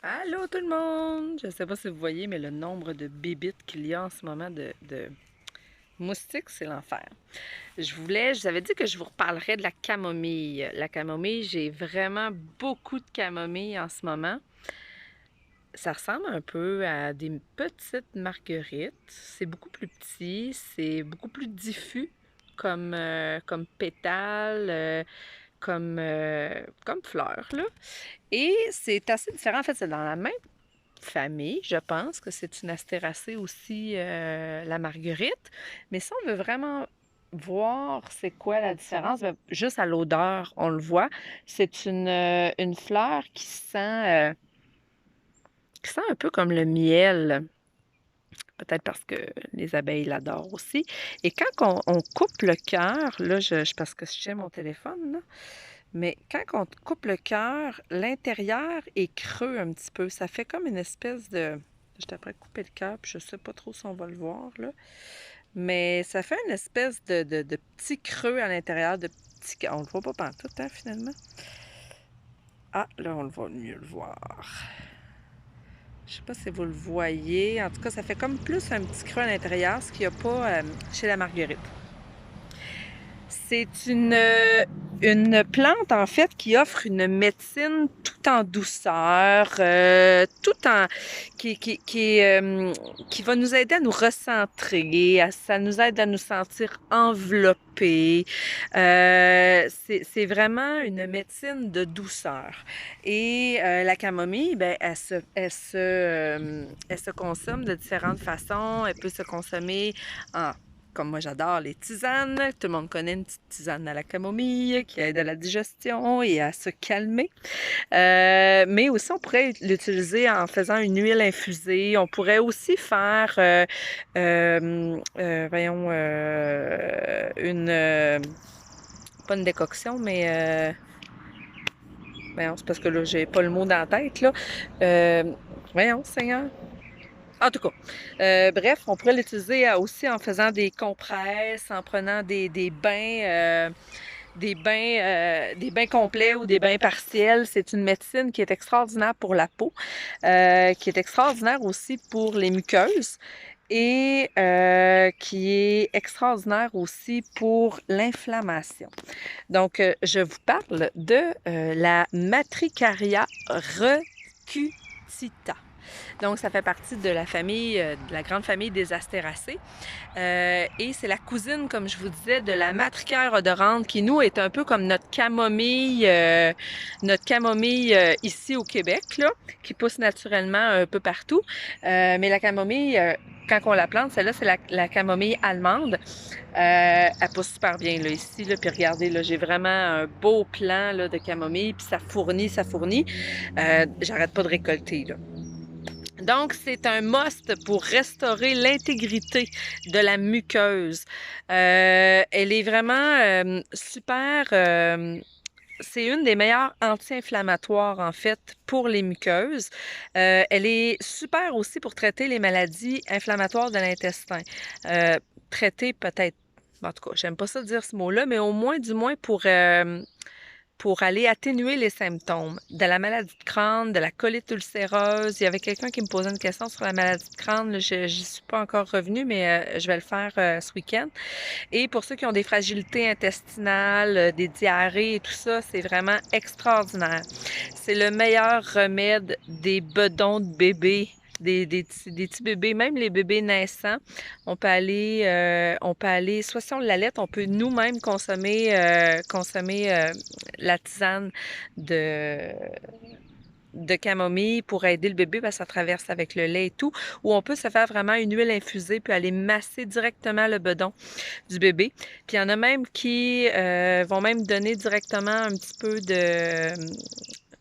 Allô tout le monde! Je ne sais pas si vous voyez, mais le nombre de bébites qu'il y a en ce moment de moustiques, c'est l'enfer. Je vous avais dit que je vous reparlerais de la camomille. La camomille, j'ai vraiment beaucoup de camomille en ce moment. Ça ressemble un peu à des petites marguerites. C'est beaucoup plus petit, c'est beaucoup plus diffus comme pétales, comme fleurs, là. Et c'est assez différent. En fait, c'est dans la même famille, je pense que c'est une astéracée aussi, la marguerite. Mais si on veut vraiment voir c'est quoi la différence, ben, juste à l'odeur, on le voit. C'est une fleur qui sent un peu comme le miel, peut-être parce que les abeilles l'adorent aussi. Et quand on coupe le cœur, là, parce que je tiens mon téléphone, là, mais quand on coupe le cœur, l'intérieur est creux un petit peu. Ça fait comme une espèce de... Je t'apprête à couper le cœur, puis je sais pas trop si on va le voir, là. Mais ça fait une espèce de petit creux à l'intérieur, de petit... On le voit pas pantoute, hein, finalement. Ah, là, on va mieux le voir. Je sais pas si vous le voyez. En tout cas, ça fait comme plus un petit creux à l'intérieur, ce qu'il n'y a pas chez la marguerite. C'est une plante, en fait, qui offre une médecine tout en douceur, qui va nous aider à nous recentrer, ça nous aide à nous sentir enveloppés. C'est vraiment une médecine de douceur. Et la camomille, ben, elle se consomme de différentes façons. Elle peut se consommer en comme moi j'adore les tisanes, tout le monde connaît une petite tisane à la camomille qui aide à la digestion et à se calmer. Mais aussi, on pourrait l'utiliser en faisant une huile infusée. On pourrait aussi faire, voyons, pas une décoction, mais voyons, c'est parce que là, j'ai pas le mot dans la tête, là. Voyons, Seigneur. En tout cas, bref, on pourrait l'utiliser aussi en faisant des compresses, en prenant des bains complets ou des bains partiels. C'est une médecine qui est extraordinaire pour la peau, qui est extraordinaire aussi pour les muqueuses et qui est extraordinaire aussi pour l'inflammation. Donc, je vous parle de la Matricaria recutita. Donc, ça fait partie de la famille, de la grande famille des astéracées. Et c'est la cousine, comme je vous disais, de la matricaire odorante qui, nous, est un peu comme notre camomille ici au Québec, là, qui pousse naturellement un peu partout. Mais la camomille, quand on la plante, celle-là, c'est la camomille allemande. Elle pousse super bien là, ici. Là, puis regardez, là, j'ai vraiment un beau plan là, de camomille, puis ça fournit, ça fournit. J'arrête pas de récolter. Là. Donc, c'est un must pour restaurer l'intégrité de la muqueuse. Elle est vraiment super. C'est une des meilleures anti-inflammatoires, en fait, pour les muqueuses. Elle est super aussi pour traiter les maladies inflammatoires de l'intestin. Traiter peut-être, en tout cas, j'aime pas ça dire ce mot-là, mais au moins, du moins, pour aller atténuer les symptômes de la maladie de Crohn, de la colite ulcéreuse. Il y avait quelqu'un qui me posait une question sur la maladie de Crohn. Là, je n'y suis pas encore revenue, mais je vais le faire ce week-end. Et pour ceux qui ont des fragilités intestinales, des diarrhées et tout ça, c'est vraiment extraordinaire. C'est le meilleur remède des bedons de bébés. Des petits bébés, même les bébés naissants, on peut aller, soit si on l'allait, on peut nous-mêmes consommer la tisane de, de camomille pour aider le bébé, parce que ça traverse avec le lait et tout, ou on peut se faire vraiment une huile infusée puis aller masser directement le bedon du bébé. Puis il y en a même qui vont même donner directement un petit peu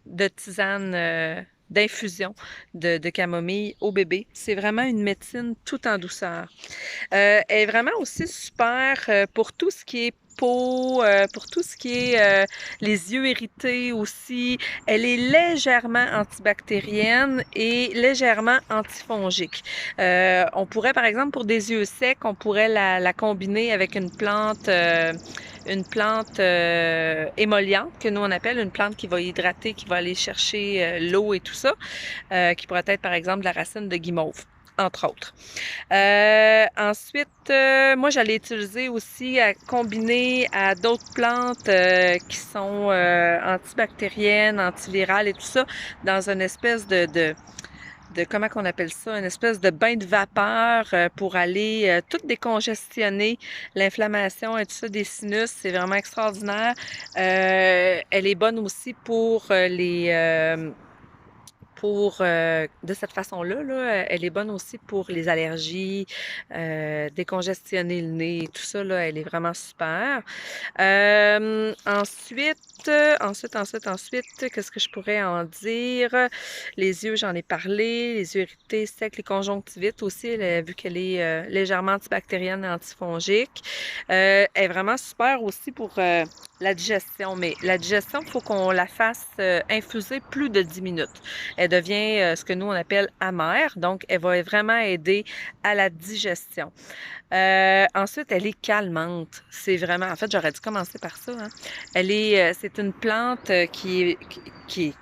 de tisane d'infusion de camomille au bébé. C'est vraiment une médecine tout en douceur. Elle est vraiment aussi super pour tout ce qui est peau, pour tout ce qui est les yeux irrités aussi. Elle est légèrement antibactérienne et légèrement antifongique. On pourrait, par exemple, pour des yeux secs, on pourrait la combiner avec une plante émolliente que nous on appelle une plante qui va hydrater, qui va aller chercher l'eau et tout ça, qui pourrait être par exemple la racine de guimauve, entre autres. Ensuite, moi, j'allais utiliser aussi à combiner à d'autres plantes qui sont antibactériennes, antivirales et tout ça, dans une espèce de comment qu'on appelle ça, une espèce de bain de vapeur pour aller tout décongestionner l'inflammation et tout ça des sinus. C'est vraiment extraordinaire. Elle est bonne aussi pour de cette façon-là, là, elle est bonne aussi pour les allergies, décongestionner le nez, tout ça, là, elle est vraiment super. Ensuite, qu'est-ce que je pourrais en dire? Les yeux, j'en ai parlé, les yeux irrités, secs, les conjonctivites aussi, vu qu'elle est légèrement antibactérienne et antifongique. Elle est vraiment super aussi pour la digestion, mais la digestion, il faut qu'on la fasse infuser plus de 10 minutes. Elle devient ce que nous on appelle amère, donc elle va vraiment aider à la digestion. Ensuite, elle est calmante. C'est vraiment, en fait, j'aurais dû commencer par ça, hein. C'est une plante qui est,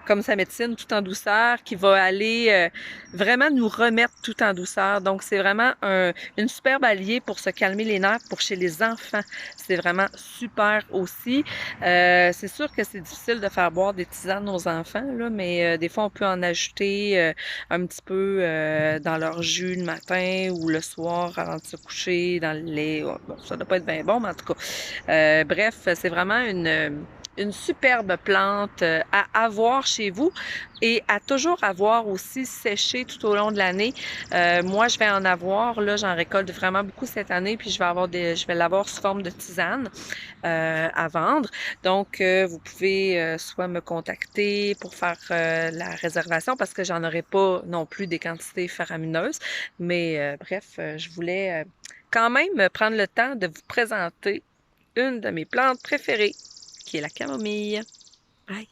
comme sa médecine, tout en douceur, qui va aller vraiment nous remettre tout en douceur. Donc, c'est vraiment une superbe alliée pour se calmer les nerfs pour chez les enfants. C'est vraiment super aussi. C'est sûr que c'est difficile de faire boire des tisanes aux enfants, là, mais des fois, on peut en ajouter un petit peu dans leur jus le matin ou le soir avant de se coucher, dans le lait. Bon, ça doit pas être bien bon, mais en tout cas. Bref, c'est vraiment une superbe plante à avoir chez vous et à toujours avoir aussi séché tout au long de l'année. Moi, je vais en avoir, là, j'en récolte vraiment beaucoup cette année, puis je vais l'avoir sous forme de tisane à vendre. Donc, vous pouvez soit me contacter pour faire la réservation parce que j'en aurai pas non plus des quantités faramineuses. Mais bref, je voulais quand même prendre le temps de vous présenter une de mes plantes préférées, qui est la camomille. Bye!